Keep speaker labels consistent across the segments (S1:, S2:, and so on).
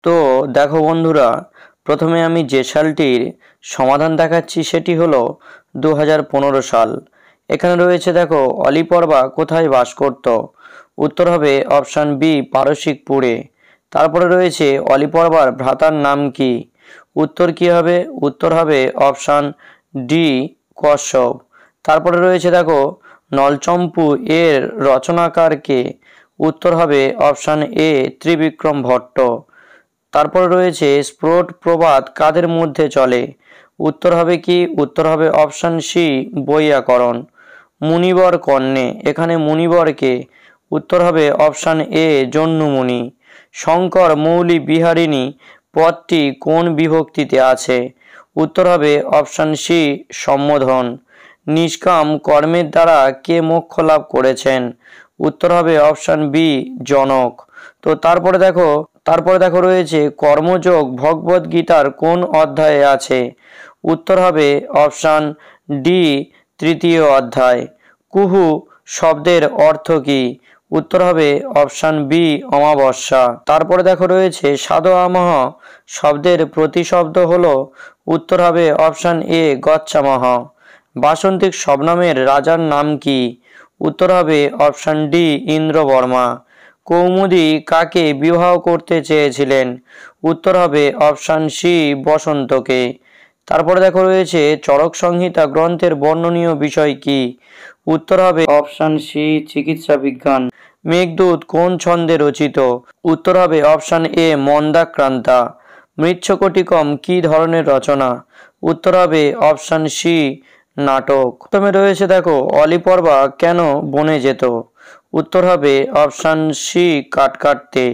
S1: তো দেখো বন্ধুরা, প্রথমে আমি যে সালটির সমাধান দেখাচ্ছি সেটি হলো 2015 সাল। এখানে রয়েছে দেখো, অলি পর্বা কোথায় বাস করত? উত্তর হবে অপশান বি, পারসিকপুরে। তারপরে রয়েছে অলি পর্বার ভ্রাতার নাম কি? উত্তর কি হবে? উত্তর হবে অপশান ডি, কশ্যপ। তারপরে রয়েছে দেখো, নলচম্পু এর রচনাকার কে? উত্তর হবে অপশান এ, ত্রিবিক্রম ভট্ট। তারপরে রয়েছে স্প্রোট প্রবাদ কাদের মধ্যে চলে? উত্তর হবে কি? উত্তর হবে অপশান সি, বৈয়াকরণ। মুনিবর কন্যে, এখানে মুনিবরকে? উত্তর হবে অপশান এ, জন্যুমুনি। শঙ্কর মৌলি বিহারিণী পদটি কোন বিভক্তিতে আছে? উত্তর হবে অপশান সি, সম্বোধন। নিষ্কাম কর্মের দ্বারা কে মোক্ষ লাভ করেছেন? উত্তর হবে অপশান বি, জনক। তো তারপরে দেখো রয়েছে কর্মযোগ ভগবদ গীতার কোন অধ্যায়ে আছে? উত্তর হবে অপশান ডি, তৃতীয় অধ্যায়। কুহু শব্দের অর্থ কি? উত্তর হবে অপশান বি, অমাবস্যা। তারপরে দেখো রয়েছে সাধুয়ামহ শব্দের প্রতিশব্দ হলো? উত্তর হবে অপশান এ, গচ্ছামহ। বাসন্তিক শবনমের রাজার নাম কি? উত্তর হবে অপশান ডি, ইন্দ্রবর্মা। কৌমুদী কাকে বিবাহ করতে চেয়েছিলেন? উত্তর হবে অপশান সি, বসন্তকে। তারপরে দেখো রয়েছে চরক সংহিতা গ্রন্থের বর্ণনীয় বিষয় কি? উত্তর হবে অপশান সি, চিকিৎসা বিজ্ঞান। মেঘদূত কোন ছন্দে রচিত? উত্তর হবে অপশান এ, মন্দাক্রান্তা। মৃচ্ছকটিকম কি ধরনের রচনা? উত্তর হবে অপশান সি, নাটক। প্রথমে রয়েছে দেখো, অলি পর্বা কেন বনে যেত? উত্তর হবে অপশান সি, কাঠ কাটতে।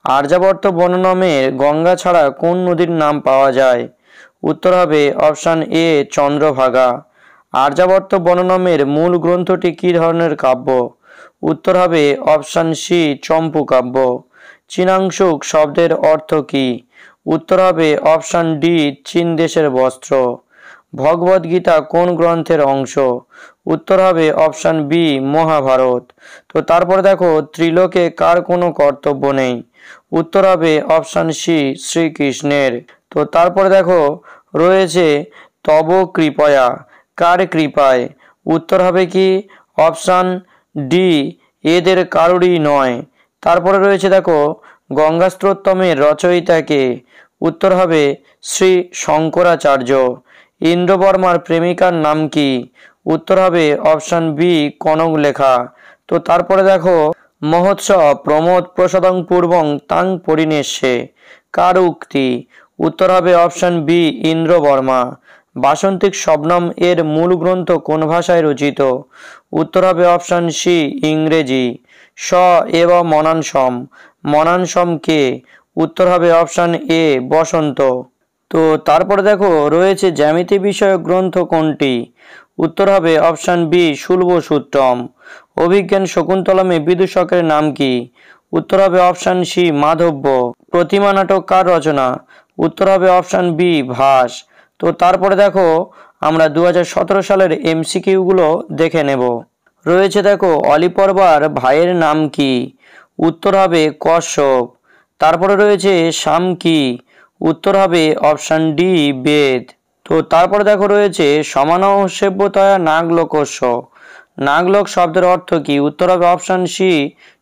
S1: আর্যাবর্ত বর্ণনামে গঙ্গা ছাড়া কোন নদীর নাম পাওয়া যায়? উত্তর হবে অপশান এ, চন্দ্রভাগা। আর্যাবর্ত বর্ণনামের মূল গ্রন্থটি কি ধরনের কাব্য? উত্তর হবে অপশান সি, চম্পু কাব্য। চীনাংশুক শব্দের অর্থ কি? উত্তর হবে অপশান ডি, চীন দেশের বস্ত্র। ভগবদ গীতা কোন গ্রন্থের অংশ? উত্তর হবে অপশান বি, মহাভারত। তো তারপরে দেখো, ত্রিলোকে কার কোনো কর্তব্য নেই? উত্তর হবে অপশান সি, শ্রীকৃষ্ণের। তো তারপরে দেখো রয়েছে তব কৃপয়া, কার কৃপায়? উত্তর হবে কি? অপশান ডি, এদের কারোরই নয়। তারপরে রয়েছে দেখো, গঙ্গাস্ত্রোত্তমের রচয়িতাকে? উত্তর হবে শ্রী শঙ্করাচার্য। ইন্দ্রবর্মার প্রেমিকার নাম কি? উত্তর হবে অপশান বি, কনকলেখা। তো তারপরে দেখো, মহোৎসব প্রমোদ প্রসাদং পূর্বং তাং পরিণেষ্যে, কার উক্তি? উত্তর হবে অপশান বি, ইন্দ্রবর্মা। বাসন্তিক শবনম এর মূল গ্রন্থ কোন ভাষায় রচিত? উত্তর হবে অপশান সি, ইংরেজি। স এব মনানসম, মনানসম কে? উত্তর হবে অপশান এ, বসন্ত। তো তারপরে দেখো রয়েছে জ্যামিতি বিষয়ক গ্রন্থ কোনটি? উত্তর হবে অপশান বি, শুল্বসূত্রম। অভিজ্ঞান শকুন্তলমে বিদূষকের নাম কি? উত্তর হবে অপশান সি, মাধব্য। প্রতিমা নাটক কার রচনা? উত্তর হবে অপশান বি, ভাস। তো তারপরে দেখো, আমরা 2017 সালের এমসিকিউগুলো দেখে নেব। রয়েছে দেখো, অলি পর্বার ভাইয়ের নাম কি? উত্তর হবে কশ্যপ। তারপরে রয়েছে শাম কি? উত্তর হবে অপশান ডি, বেদ। তো তারপরে দেখো রয়েছে সমানহ সেব্যতয়া নাগলোকস্য, নাগলোক শব্দের অর্থ কি? উত্তর হবে অপশান সি,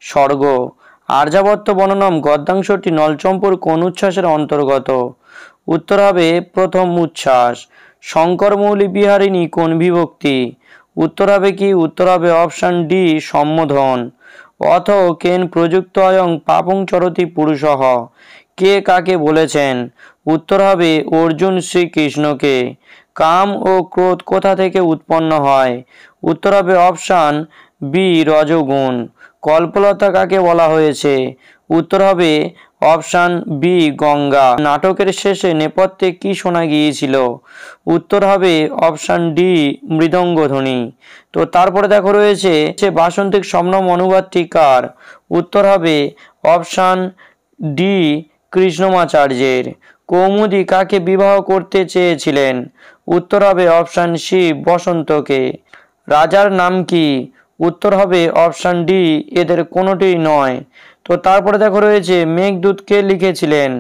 S1: স্বর্গ। আর্যাবর্ত বর্ণনম গদ্যাংশটি নলচম্পুর কোন উচ্ছ্বাসের অন্তর্গত? উত্তর হবে প্রথম উচ্ছ্বাস। শঙ্কর মৌলি বিহারিণী কোন বিভক্তি? উত্তর হবে কি? উত্তর হবে অপশান ডি, সম্বোধন। অথ কেন প্রযুক্ত অয়ং পাপং চরতি পুরুষঃ, কে কাকে বলেছেন? উত্তর হবে অর্জুন শ্রীকৃষ্ণকে। কাম ও ক্রোধ কোথা থেকে উৎপন্ন হয়? উত্তর হবে অপশান বি, রজগুণ। কল্পলতা কাকে বলা হয়েছে? উত্তর হবে অপশান বি, গঙ্গা। নাটকের শেষে নেপথ্যে কি শোনা গিয়েছিল? উত্তর হবে অপশান ডি, মৃদঙ্গধ্বনি। তো তারপরে দেখো রয়েছে বাসন্তিক শবনম অনুবাদটি কার? উত্তর হবে অপশান ডি, কৃষ্ণমাচার্যের। কৌমুদী কাকে বিবাহ করতে চেয়েছিলেন? উত্তর হবে অপশান সি, বসন্তকে। রাজার নাম কি? উত্তর হবে অপশান ডি, এদের কোনোটিই নয়। তো তো তারপরে দেখো রয়েছে মেঘদূতকে লিখেছিলেন,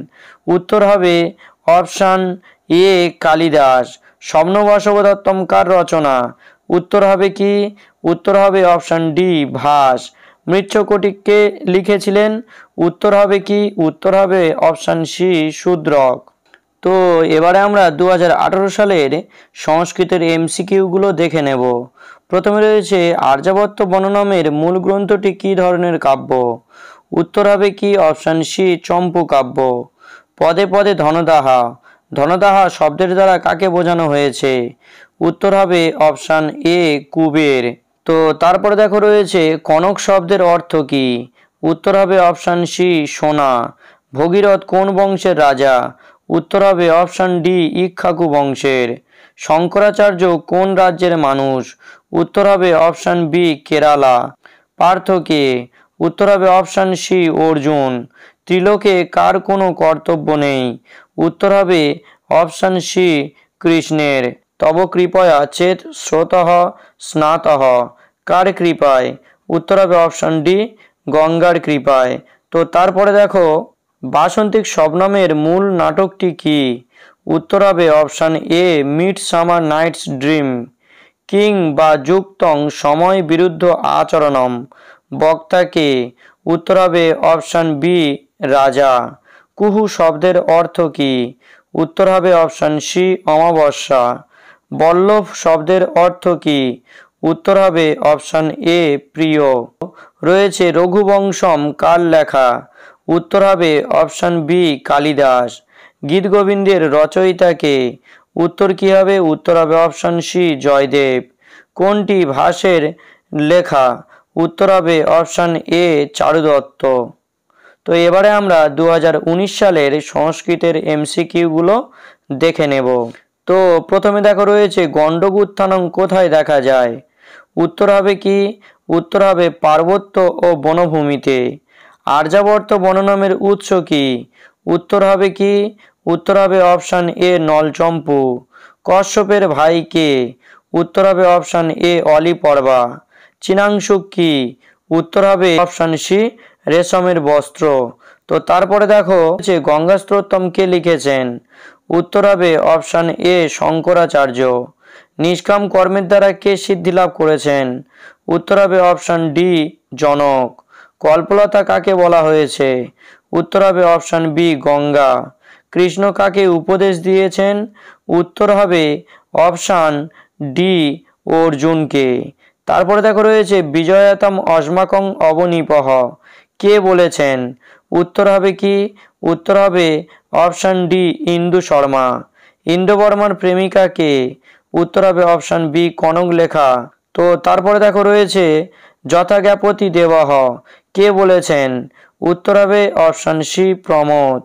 S1: উত্তর হবে অপশান এ কালিদাস। স্বপ্নবশবদত্তম কার রচনা? উত্তর হবে কি? উত্তর হবে অপশান ডি ভাস। মৃচ্ছকটিককে লিখেছিলেন? উত্তর হবে কি? উত্তর হবে অপশান সি শূদ্রক। তো এবারে আমরা 2018 সালের সংস্কৃতের এমসিকিউগুলো দেখে নেব। প্রথমে রয়েছে আর্যাবর্ত বননামের মূল গ্রন্থটি কী ধরনের কাব্য? উত্তর হবে কি? অপশান সি চম্পু কাব্য। পদে পদে ধনদাহা, ধনদাহা শব্দের দ্বারা কাকে বোঝানো হয়েছে? উত্তর হবে অপশান এ কুবের। তো তারপরে দেখো রয়েছে কনক শব্দের অর্থ কি? উত্তর হবে অপশান সি সোনা। ভগীরথ কোন বংশের রাজা? উত্তর হবে অপশান ডি ইক্ষ্বাকু বংশের। শঙ্করাচার্য কোন রাজ্যের মানুষ? উত্তর হবে অপশান বি কেরালা। পার্থ কে? উত্তর হবে অপশান সি অর্জুন। ত্রিলোকে কার কোনো কর্তব্য নেই? উত্তর হবে অপশান সি কৃষ্ণের। তব কৃপয়া চেত স্রোতঃ স্নাতঃ, কার কৃপায়? উত্তর হবে অপশান ডি গঙ্গার কৃপায়। তো তারপরে দেখো বাসন্তিক শবনমের মূল নাটকটি কি? উত্তর হবে option A midsummer night's dream. কিং বা যুক্তং সময় বিরুদ্ধ আচরণম, বক্তা কে? উত্তর হবে অপশান বি রাজা। কুহু শব্দের অর্থ কি? উত্তর হবে অপশান সি অমাবস্যা। বল্লভ শব্দের অর্থ কি? উত্তর হবে অপশান এ প্রিয়। রয়েছে রঘুবংশম কার লেখা? উত্তর হবে অপশান বি কালিদাস। গীতগোবিন্দের রচয়িতা কে? উত্তর কি হবে? উত্তর হবে অপশান সি জয়দেব। কোনটি ভাসের লেখা? উত্তর হবে অপশান এ চারুদত্ত। তো এবারে আমরা 2019 সালের সংস্কৃতের এমসিকিউগুলো দেখে নেব। তো প্রথমে দেখো রয়েছে গণ্ডকোত্থানম কোথায় দেখা যায়? উত্তর হবে কি? উত্তর হবে পার্বত্য ও বনভূমিতে। আর্যাবর্ত বননামের উৎস কি? উত্তর হবে কি? উত্তর হবে অপশান এ নলচম্পু। কশ্যপের ভাই কে? উত্তর হবে অপশান এ অলিপর্বা। চিনাংশুক কি? উত্তর হবে অপশান সি রেশমের বস্ত্র। তো তারপরে দেখো যে গঙ্গা স্তোত্রম কে লিখেছেন? উত্তর হবে অপশান এ শঙ্করাচার্য। নিষ্কাম কর্মের দ্বারা কে সিদ্ধি লাভ করেছেন? উত্তর হবে অপশান ডি জনক। কল্পলতা কাকে বলা হয়েছে? উত্তর হবে অপশান বি গঙ্গা। কৃষ্ণ কাকে উপদেশ দিয়েছেন? উত্তর হবে অপশান ডি অর্জুনকে। তারপরে দেখো রয়েছে বিজয়াতম অস্মাকং অবনীপহ, কে বলেছেন? উত্তর হবে কি? উত্তর হবে অপশান ডি ইন্দু শর্মা। ইন্দ্রবর্মার প্রেমিকা কে? উত্তর হবে অপশান বি কনক লেখা। তো তারপরে দেখো রয়েছে যথাজ্ঞাপতি দেবহ, কে বলেছেন? উত্তর হবে অপশান সি প্রমোদ।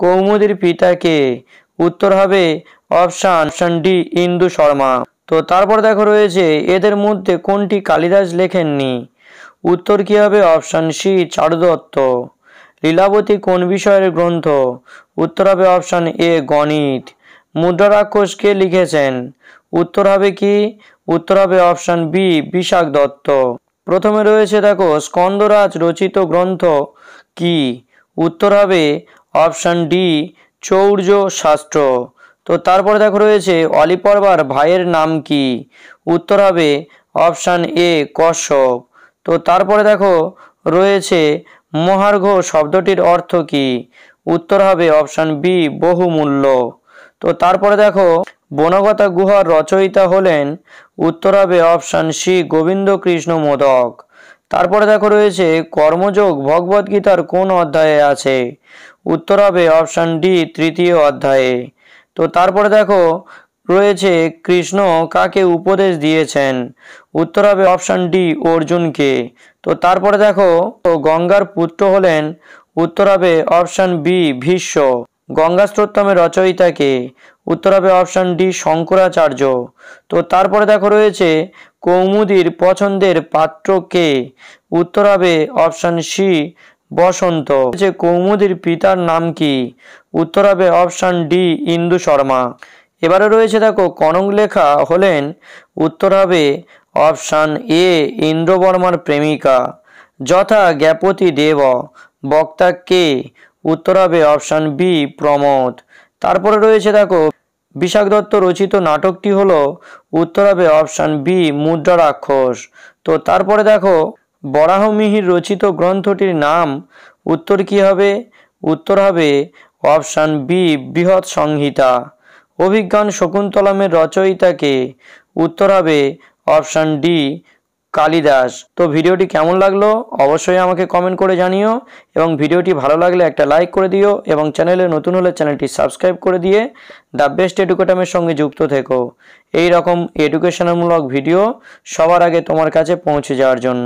S1: কৌমুদীর পিতা কে? উত্তর হবে অপশান ডি ইন্দু শর্মা। তো তারপর দেখো রয়েছে এদের মধ্যে কোনটি কালিদাস লেখেননি? উত্তর কি হবে? Option C Charudatta. লীলাবতী কোন বিষয়ের গ্রন্থ? উত্তর হবে অপশান এ গণিত। মুদ্রারাক্ষস কে লিখেছেন? উত্তর হবে কি? উত্তর হবে অপশান বি বিশাখ দত্ত। প্রথমে রয়েছে দেখো স্কন্দরাজ রচিত গ্রন্থ কি? উত্তর হবে অপশান ডি চৌর্য শাস্ত্র। তো তারপরে দেখো রয়েছে অলিপর্বার ভাইয়ের নাম কি? উত্তর হবে অপশান এ কশ্যপ। তো তারপরে দেখো রয়েছে মহার্ঘ শব্দটির অর্থ কি? উত্তর হবে অপশান বি বহুমূল্য। তো তারপরে দেখো বনগতা গুহার রচয়িতা হলেন? উত্তর হবে অপশান সি গোবিন্দ কৃষ্ণ মোদক। তারপরে দেখো রয়েছে কর্মযোগ ভগবদ্গীতার কোন অধ্যায়ে আছে? উত্তর হবে অপশান ডি তৃতীয় অধ্যায়ে। তো তারপরে দেখো রয়েছে কৃষ্ণ কাকে উপদেশ দিয়েছেন? উত্তর হবে অপশান ডি অর্জুনকে। তো তারপরে দেখো গঙ্গার পুত্র হলেন? উত্তর হবে অপশান বি ভীষ্ম। গঙ্গা স্তোত্রমের রচয়িতা কে? উত্তর হবে অপশান ডি শঙ্করাচার্য। তো তারপরে দেখো রয়েছে কৌমুদীর পছন্দের পাত্র কে? উত্তর হবে অপশান সি বসন্ত। কৌমুদীর পিতার নাম কি? উত্তর হবে অপশান ডি ইন্দু শর্মা। এবারে রয়েছে দেখো কনক লেখা হলেন? উত্তর হবে অপশান এ ইন্দ্রবর্মার প্রেমিকা। যথা জ্ঞাপতি দেব বক্তা কে? উত্তর হবে অপশান বি প্রমোদ। তারপরে রয়েছে দেখো বিশাখ দত্ত রচিত নাটকটি হলো, উত্তর হবে অপশান বি মুদ্রা রাক্ষস। তো তারপরে দেখো বরাহ মিহির রচিত গ্রন্থটির নাম, উত্তর কি হবে? উত্তর হবে অপশান বি বৃহৎ সংহিতা। অভিজ্ঞান শকুন্তলমের রচয়িতাকে? উত্তর হবে অপশান ডি কালিদাস। তো ভিডিওটি কেমন লাগলো অবশ্যই আমাকে কমেন্ট করে জানিও, এবং ভিডিওটি ভালো লাগলে একটা লাইক করে দিও, এবং চ্যানেলে নতুন হলে চ্যানেলটি সাবস্ক্রাইব করে দিয়ে দ্য বেস্ট এডুকেটামের সঙ্গে যুক্ত থেকো এই রকম এডুকেশনমূলক ভিডিও সবার আগে তোমার কাছে পৌঁছে যাওয়ার জন্য।